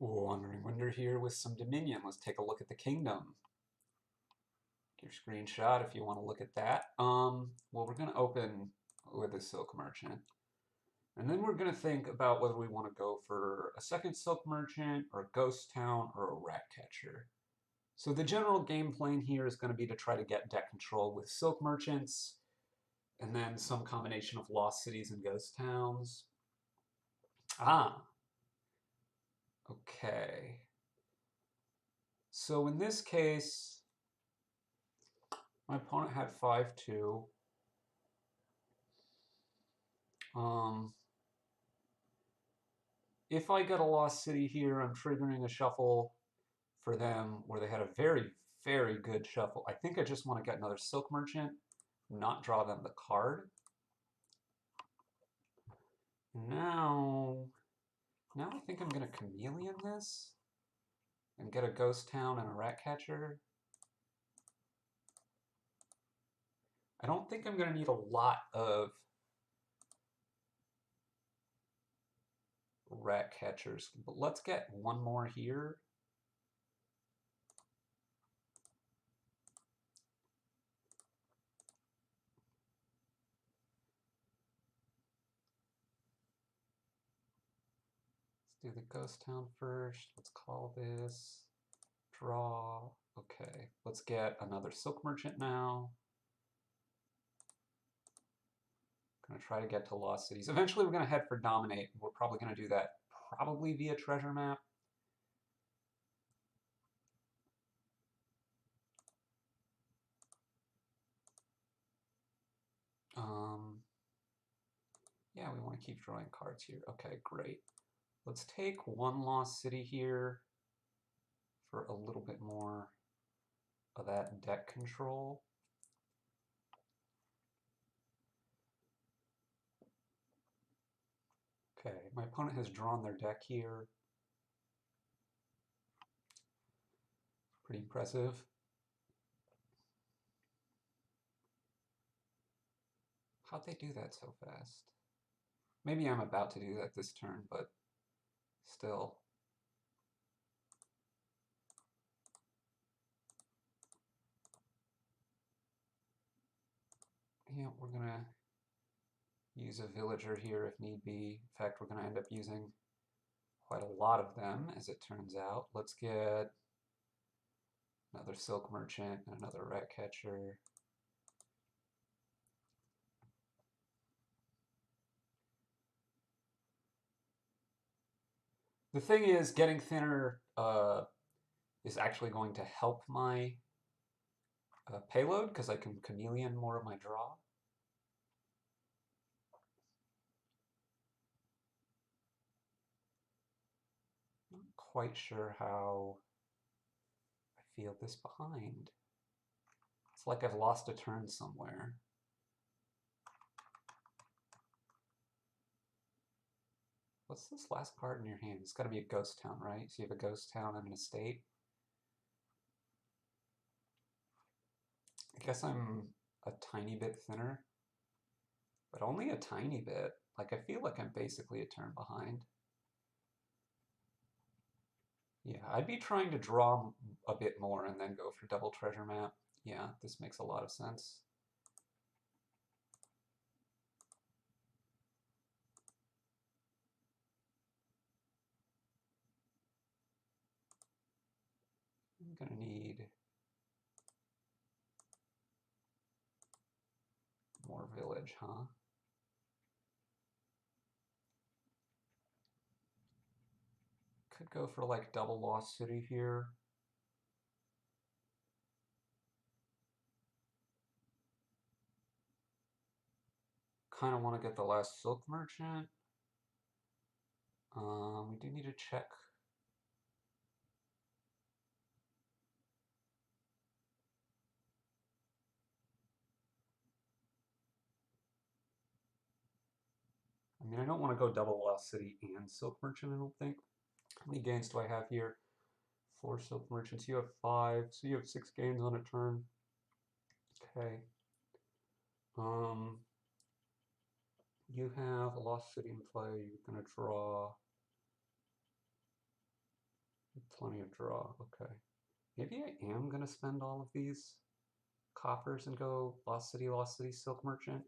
WanderingWinder here with some Dominion. Let's take a look at the kingdom. Your screenshot if you want to look at that. Well, we're going to open with a silk merchant. And then we're going to think about whether we want to go for a second silk merchant or a ghost town or a rat catcher. So the general game plan here is going to be to try to get deck control with silk merchants and then some combination of lost cities and ghost towns. Okay. So in this case, my opponent had 5-2. If I get a lost city here, I'm triggering a shuffle for them where they had a very, very good shuffle. I think I just want to get another silk merchant, not draw them the card. Now I think I'm going to chameleon this and get a ghost town and a rat catcher. I don't think I'm going to need a lot of rat catchers, but let's get one more here. Let's do the ghost town first. Let's call this draw. Okay, let's get another silk merchant now. Going to try to get to lost cities. Eventually we're going to head for dominate. We're probably going to do that probably via treasure map. Yeah, we want to keep drawing cards here. Okay, great. Let's take one lost city here for a little bit more of that deck control. Okay, my opponent has drawn their deck here. Pretty impressive. How'd they do that so fast? Maybe I'm about to do that this turn, but still. Yeah, we're going to use a villager here if need be. In fact, we're going to end up using quite a lot of them, as it turns out. Let's get another silk merchant and another rat catcher. The thing is, getting thinner is actually going to help my payload because I can chameleon more of my draw. Not quite sure how I feel this behind. It's like I've lost a turn somewhere. What's this last card in your hand? It's got to be a ghost town, right? So you have a ghost town and an estate. I guess I'm a tiny bit thinner, but only a tiny bit. Like, I feel like I'm basically a turn behind. Yeah, I'd be trying to draw a bit more and then go for double treasure map. Yeah, this makes a lot of sense. I'm gonna need more village, huh? Could go for like double lost city here. Kind of want to get the last silk merchant. We do need to check. I mean, I don't want to go double lost city and silk merchant, I don't think. How many gains do I have here? 4 silk merchants. You have 5, so you have 6 gains on a turn. Okay. You have a lost city in play. You're gonna draw. Plenty of draw, okay. Maybe I am going to spend all of these coppers and go Lost City, Silk Merchant.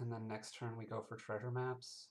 And then next turn we go for treasure maps.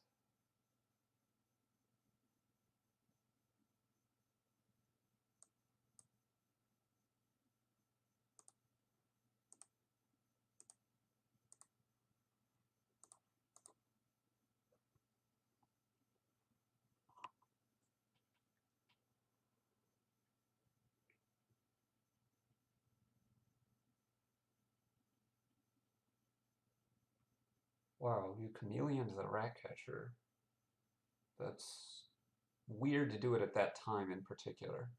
Wow, you chameleoned the rat catcher. That's weird to do it at that time in particular.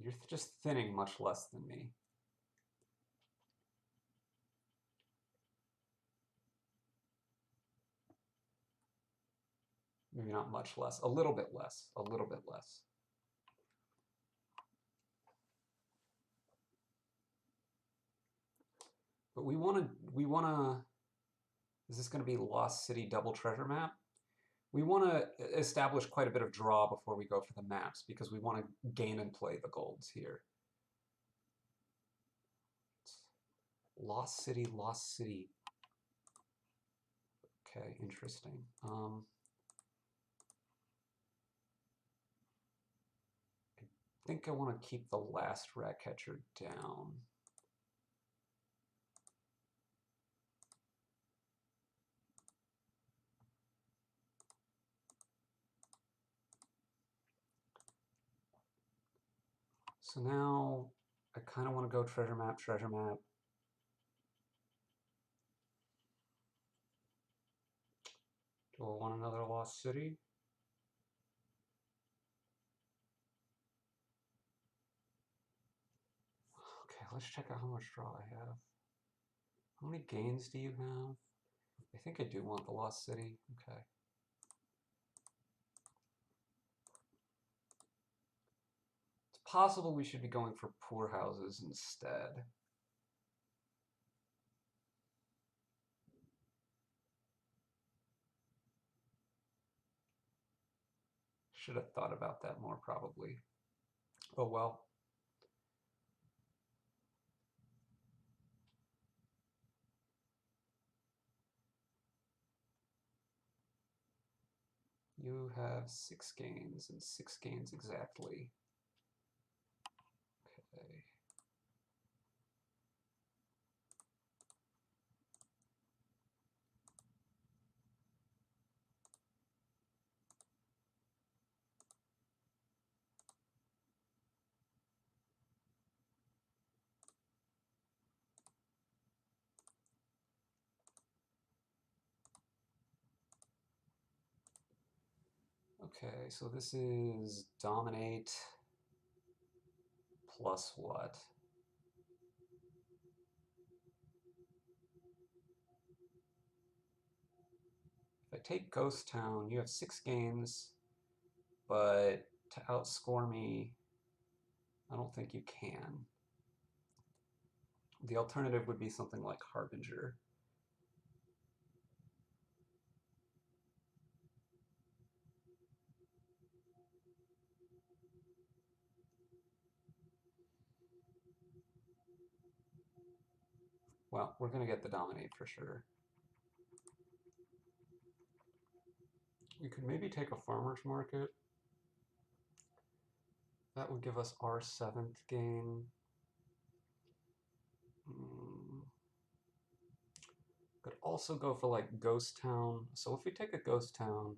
You're just thinning much less than me. Maybe not much less, a little bit less, a little bit less. But we want to, is this going to be Lost City double treasure map? We want to establish quite a bit of draw before we go for the maps because we want to gain and play the golds here. Lost City, Lost City. Okay, interesting. I think I want to keep the last rat catcher down. So now I kind of want to go treasure map, treasure map. Do I want another Lost City? Okay, let's check out how much draw I have. How many gains do you have? I think I do want the Lost City. Okay. It's possible we should be going for poor houses instead. Should have thought about that more probably. Oh well. You have 6 gains and 6 gains exactly. Okay. Okay, so this is dominate plus what? If I take Ghost Town, you have 6 gains, but to outscore me, I don't think you can. The alternative would be something like Harbinger. Well, we're going to get the dominate for sure. We could maybe take a farmer's market. That would give us our 7th gain. Could also go for like Ghost Town. So if we take a Ghost Town,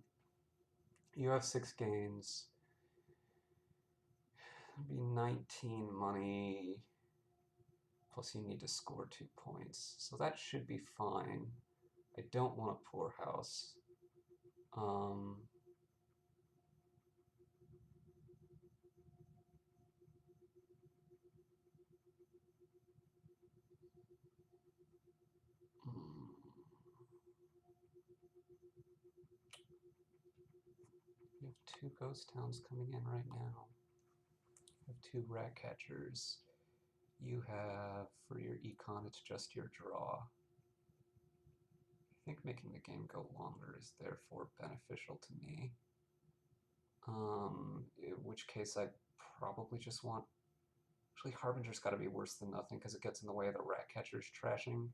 you have 6 gains. It'd be 19 money. Plus you need to score 2 points. So that should be fine. I don't want a poor house. We have 2 ghost towns coming in right now. have 2 rat catchers. You have, for your econ, it's just your draw. I think making the game go longer is therefore beneficial to me. In which case I probably just want... Actually, Harbinger's got to be worse than nothing because it gets in the way of the rat catcher's trashing.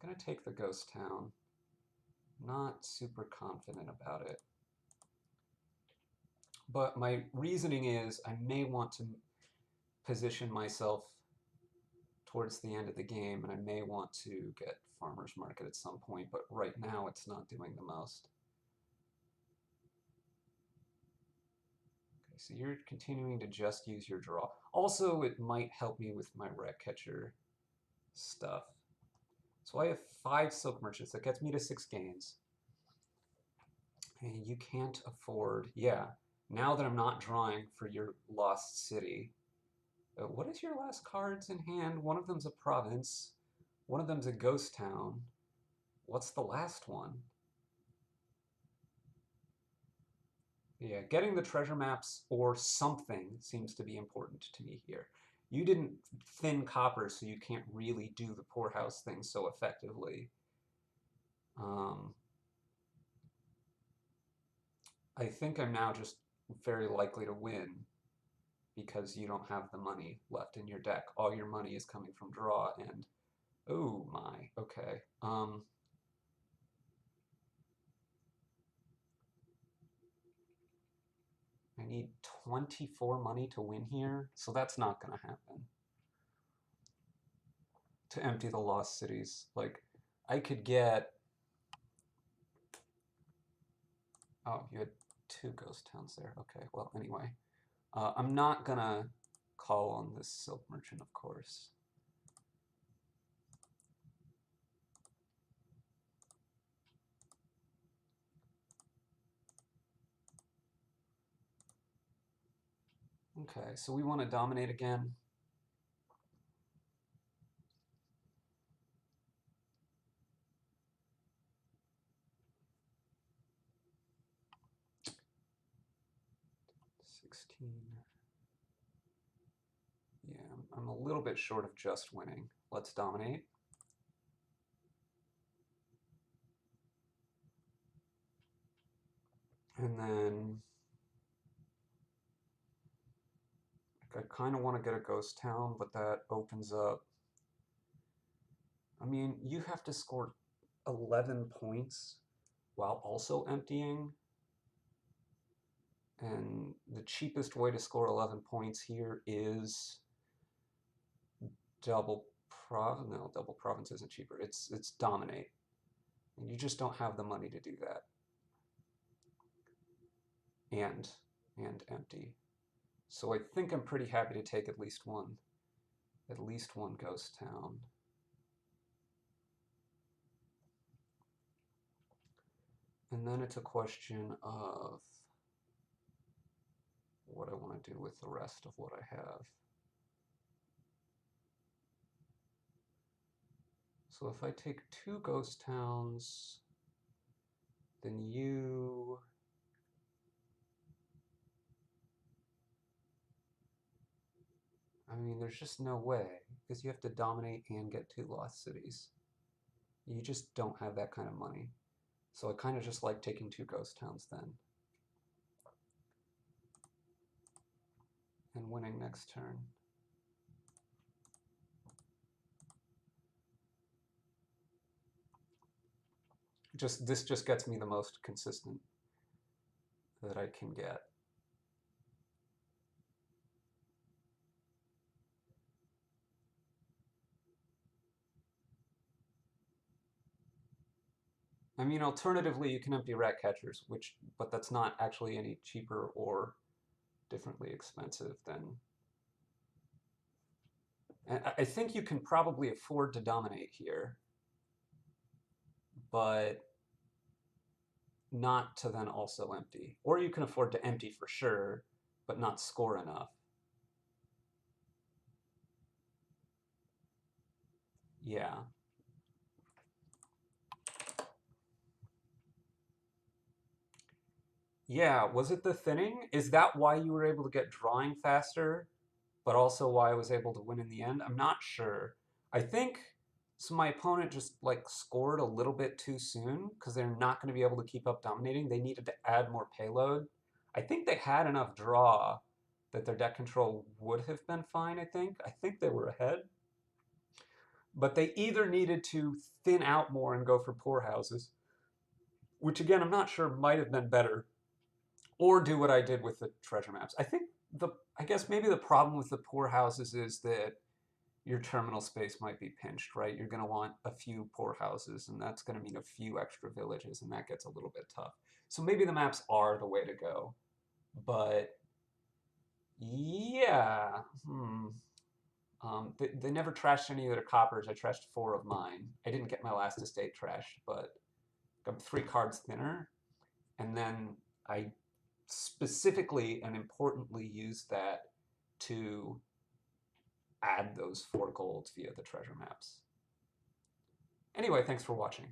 I'm gonna take the ghost town. Not super confident about it. But my reasoning is I may want to position myself towards the end of the game, and I may want to get Farmer's Market at some point, but right now it's not doing the most. Okay, so you're continuing to just use your draw. Also, it might help me with my rat catcher stuff. So I have 5 silk merchants. That gets me to 6 gains. And you can't afford... Yeah, now that I'm not drawing for your lost city... what is your last cards in hand? One of them's a province. One of them's a ghost town. What's the last one? Yeah, getting the treasure maps or something seems to be important to me here. You didn't thin copper, so you can't really do the poorhouse thing so effectively. I think I'm now just very likely to win because you don't have the money left in your deck. All your money is coming from draw and... Oh my, okay. I need 24 money to win here, so that's not going to happen. To empty the lost cities. Like, I could get... Oh, you had 2 ghost towns there. Okay, well, anyway. I'm not going to call on this silk merchant, of course. Okay, so we want to dominate again. Yeah, I'm a little bit short of just winning. Let's dominate. And then I kind of want to get a ghost town, but that opens up... I mean, you have to score 11 points while also emptying. And the cheapest way to score 11 points here is double province isn't cheaper. It's dominate. And you just don't have the money to do that. And empty. So I think I'm pretty happy to take at least one ghost town. And then it's a question of what I want to do with the rest of what I have. So if I take 2 ghost towns, then you... I mean, there's just no way, because you have to dominate and get 2 lost cities. You just don't have that kind of money. So I kind of just like taking 2 ghost towns then. And winning next turn. This just gets me the most consistent that I can get. I mean, alternatively, you can empty rat catchers, but that's not actually any cheaper or differently expensive than... And I think you can probably afford to dominate here, but not to then also empty. Or you can afford to empty for sure, but not score enough. Yeah. Yeah, was it the thinning? Is that why you were able to get drawing faster, but also why I was able to win in the end? I'm not sure. I think so my opponent just like scored a little bit too soon because they're not going to be able to keep up dominating. They needed to add more payload. I think they had enough draw that their deck control would have been fine, I think. I think they were ahead. But they either needed to thin out more and go for poorhouses, which again, I'm not sure might have been better, or do what I did with the treasure maps. I guess maybe the problem with the poorhouses is that your terminal space might be pinched, right? You're going to want a few poorhouses, and that's going to mean a few extra villages, and that gets a little bit tough. So maybe the maps are the way to go. But yeah, they never trashed any of their coppers. I trashed 4 of mine. I didn't get my last estate trashed, but I'm 3 cards thinner. And then I specifically and importantly used that to add those 4 golds via the treasure maps. Anyway, thanks for watching.